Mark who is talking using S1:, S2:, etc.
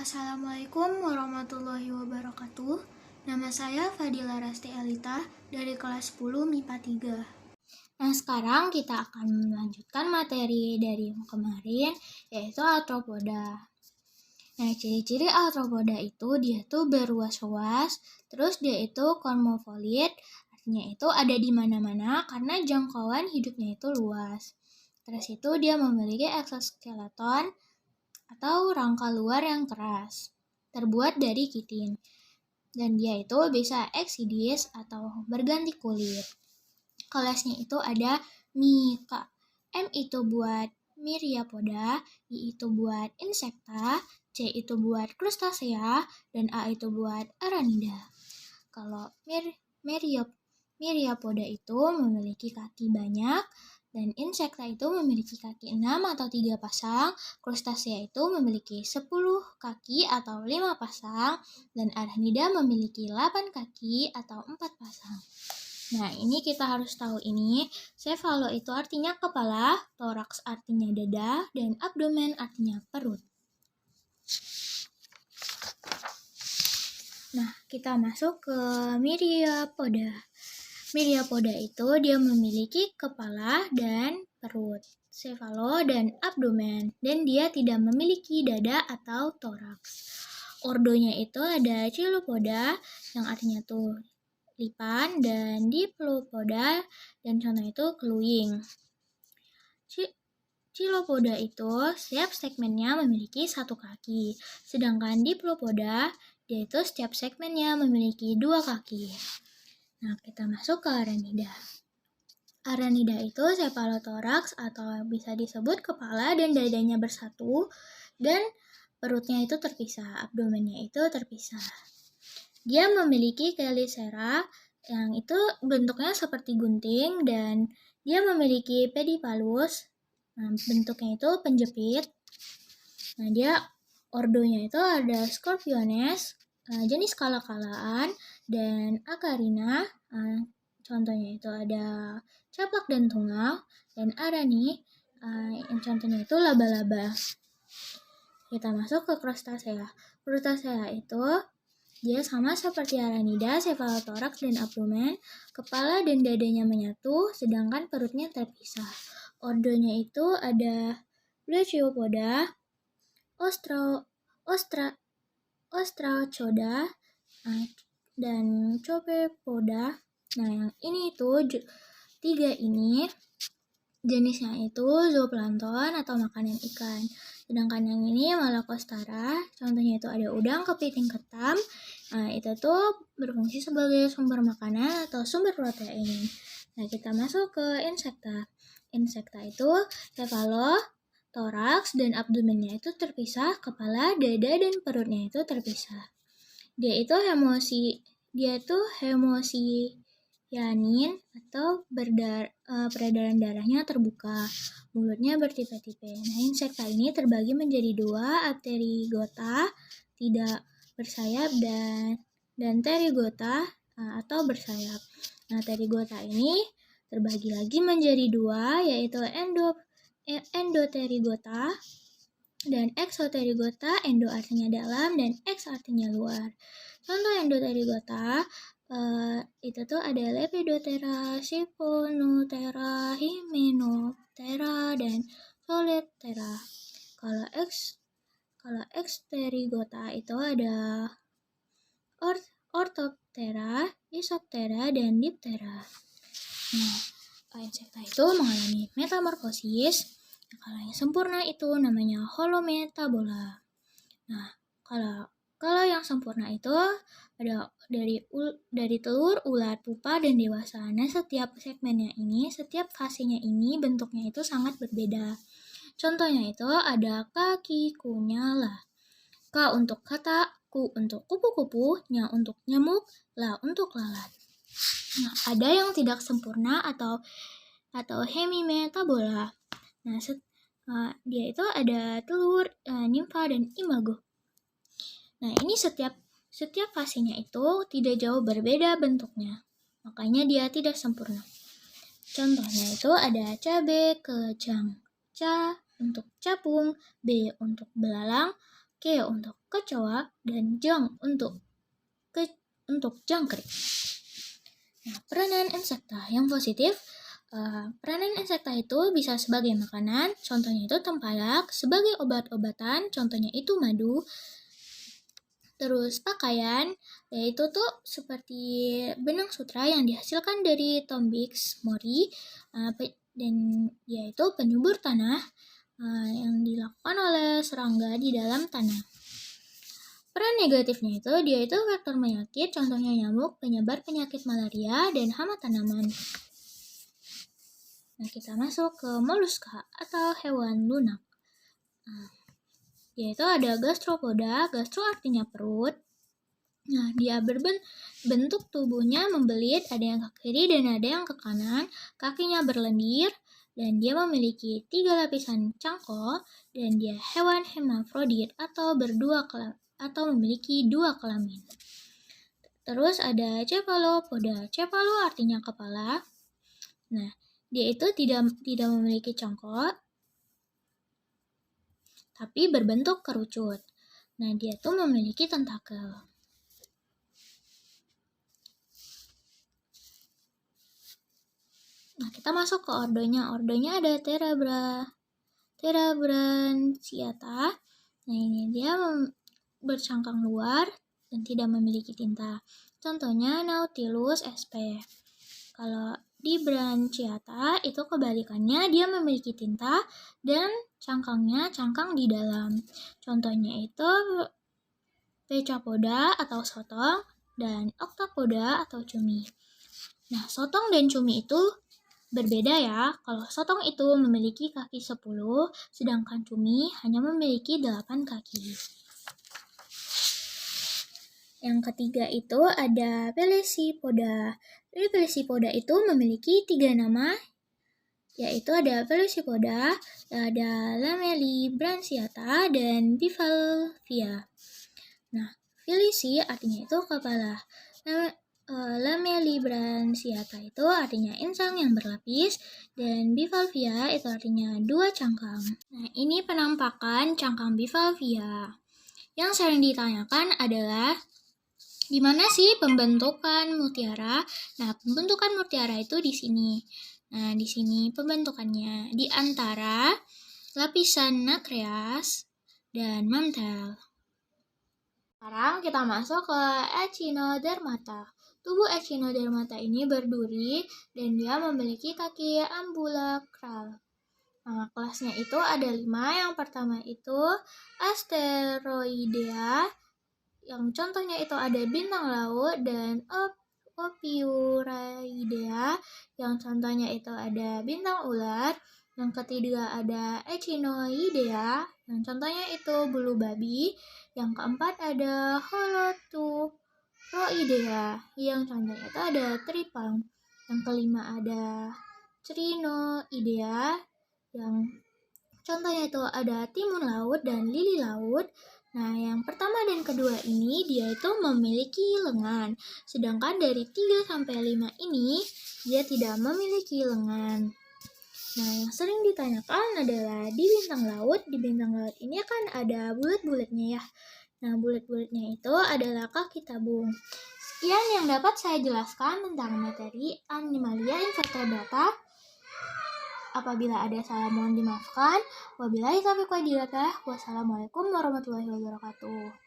S1: Assalamualaikum warahmatullahi wabarakatuh. Nama saya Fadila Rasti Elita dari kelas 10 MIPA 3. Nah, sekarang kita akan melanjutkan materi dari yang kemarin, yaitu arthropoda. Nah, ciri-ciri arthropoda itu dia tuh beruas-ruas, terus dia itu kosmopolit, artinya itu ada di mana-mana karena jangkauan hidupnya itu luas. Terus itu dia memiliki eksoskeleton atau rangka luar yang keras, terbuat dari kitin. Dan dia itu bisa eksidis atau berganti kulit. Kelasnya itu ada Mika. M itu buat Myriapoda, I itu buat Insecta, C itu buat Crustacea, dan A itu buat Aranida. Kalau Myriapoda itu memiliki kaki banyak, dan Insecta itu memiliki kaki 6 atau 3 pasang, Crustacea itu memiliki 10 kaki atau 5 pasang, dan Aranida memiliki 8 kaki atau 4 pasang. Nah, ini kita harus tahu ini. Cephalo itu artinya kepala, thorax artinya dada, dan abdomen artinya perut. Nah, kita masuk ke Myriapoda. Myriapoda itu dia memiliki kepala dan perut, cephalo dan abdomen, dan dia tidak memiliki dada atau toraks. Ordonya itu ada Chilopoda yang artinya tuh lipan, dan Diplopoda dan contohnya itu keluing. Chilopoda itu setiap segmennya memiliki 1 kaki, sedangkan Diplopoda dia itu setiap segmennya memiliki 2 kaki. Nah, kita masuk ke Aranida. Aranida itu cephalothorax atau bisa disebut kepala dan dadanya bersatu, dan perutnya itu terpisah, abdomennya itu terpisah. Dia memiliki chelicera yang itu bentuknya seperti gunting, dan dia memiliki pedipalus. Nah, bentuknya itu penjepit. Nah, dia ordonya itu ada Scorpiones, jenis kala-kalaan, dan Acarina. Contohnya itu ada caplak dan tungau, dan Arani, yang contohnya itu laba-laba. Kita masuk ke Crustacea. Crustacea itu dia sama seperti Aranida, cephalothorax dan abdomen, kepala dan dadanya menyatu, sedangkan perutnya terpisah. Ordonya itu ada Brachiopoda, Ostracoda, dan Copepoda. Nah, yang ini itu 3 ini jenisnya itu zooplankton atau makanan ikan. Sedangkan yang ini Malacostara, contohnya itu ada udang, kepiting, ketam. Nah, itu tuh berfungsi sebagai sumber makanan atau sumber protein. Nah, kita masuk ke Insecta. Insecta itu cephalothorax dan abdomennya itu terpisah, kepala, dada, dan perutnya itu terpisah. Dia itu hemosianin atau peredaran darahnya terbuka, mulutnya bertipe-tipe. Nah, Insecta ini terbagi menjadi 2, Apterygota tidak bersayap dan Pterygota atau bersayap. Nah, Pterygota ini terbagi lagi menjadi 2, yaitu Endopterygota dan Exopterygota. Endo artinya dalam dan ex artinya luar. Contoh Endopterygota itu tuh ada Lepidoptera, Siphonothera, Hymenoptera, dan Soletera. Kalau Exopterygota itu ada Orthoptera, Isoptera, dan Diptera. Nah, Insecta itu mengalami metamorfosis. Kalau yang sempurna itu namanya holometabola. Nah, kalau yang sempurna itu ada dari telur, ulat, pupa, dan dewasa. Nah, setiap segmennya ini, setiap fasenya ini bentuknya itu sangat berbeda. Contohnya itu ada kaki, kunyala. K untuk kata, ku untuk kupu-kupu, nya untuk nyamuk, la untuk lalat. Nah, ada yang tidak sempurna atau hemimetabola. Nah, dia itu ada telur, nimfa, dan imago. Nah, ini setiap fasenya itu tidak jauh berbeda bentuknya, makanya dia tidak sempurna. Contohnya itu ada cabe, kecang, ca untuk capung, b untuk belalang, k K untuk kecoa, dan jang untuk jangkrik. Nah, peranan insekta yang positif, peranan insekta itu bisa sebagai makanan, contohnya itu tempalak, sebagai obat-obatan, contohnya itu madu. Terus pakaian, yaitu tuh seperti benang sutra yang dihasilkan dari Tombyx mori, dan yaitu penyubur tanah yang dilakukan oleh serangga di dalam tanah. Peran negatifnya itu, dia itu faktor penyakit, contohnya nyamuk, penyebar penyakit malaria, dan hama tanaman. Nah, kita masuk ke moluska atau hewan lunak. Yaitu ada gastropoda, gastro artinya perut. Nah, dia bentuk tubuhnya membelit, ada yang ke kiri dan ada yang ke kanan, kakinya berlendir, dan dia memiliki 3 lapisan cangkok, dan dia hewan hermafrodit atau memiliki 2 kelamin. Terus ada cephalopoda. Cephalo artinya kepala. Nah, dia itu tidak memiliki cangkok, tapi berbentuk kerucut. Nah, dia tuh memiliki tentakel. Nah, kita masuk ke ordonya. Ordonya ada Terebranchiata. Nah, ini dia bercangkang luar dan tidak memiliki tinta. Contohnya Nautilus sp. Kalau di Branchiata itu kebalikannya, dia memiliki tinta dan cangkangnya cangkang di dalam. Contohnya itu Pechapoda atau sotong dan Octapoda atau cumi. Nah, sotong dan cumi itu berbeda ya. Kalau sotong itu memiliki kaki 10, sedangkan cumi hanya memiliki 8 kaki. Yang ketiga itu ada Velocipoda. Velocipoda itu memiliki 3 nama, yaitu ada Velocipoda, ada Lamellibranchiata, dan Bivalvia. Nah, Velici artinya itu kepala. Lamellibranchiata itu artinya insang yang berlapis, dan Bivalvia itu artinya 2 cangkang. Nah, ini penampakan cangkang Bivalvia. Yang sering ditanyakan adalah di mana sih pembentukan mutiara? Nah, pembentukan mutiara itu di sini. Nah, di sini pembentukannya di antara lapisan nacreas dan mantel. Sekarang kita masuk ke Echinodermata. Tubuh Echinodermata ini berduri dan dia memiliki kaki ambulakral. Nah, kelasnya itu ada 5. Yang pertama itu Asteroidea, yang contohnya itu ada bintang laut, dan Ophiuroidea, yang contohnya itu ada bintang ular. Yang ketiga ada Echinoidea, yang contohnya itu bulu babi. Yang keempat ada Holoturoidea, yang contohnya itu ada tripang. Yang kelima ada Crinoidea, yang contohnya itu ada timun laut dan lili laut. Nah, yang pertama dan kedua ini dia itu memiliki lengan. Sedangkan dari 3-5 ini dia tidak memiliki lengan. Nah, yang sering ditanyakan adalah di bintang laut. Di bintang laut ini kan ada bulat-bulatnya ya. Nah, bulat-bulatnya itu adalah kaki tabung. Sekian yang dapat saya jelaskan tentang materi Animalia Invertebrata. Apabila ada salah mohon dimaafkan. Wabillahi taufiq wal hidayah. Wassalamualaikum warahmatullahi wabarakatuh.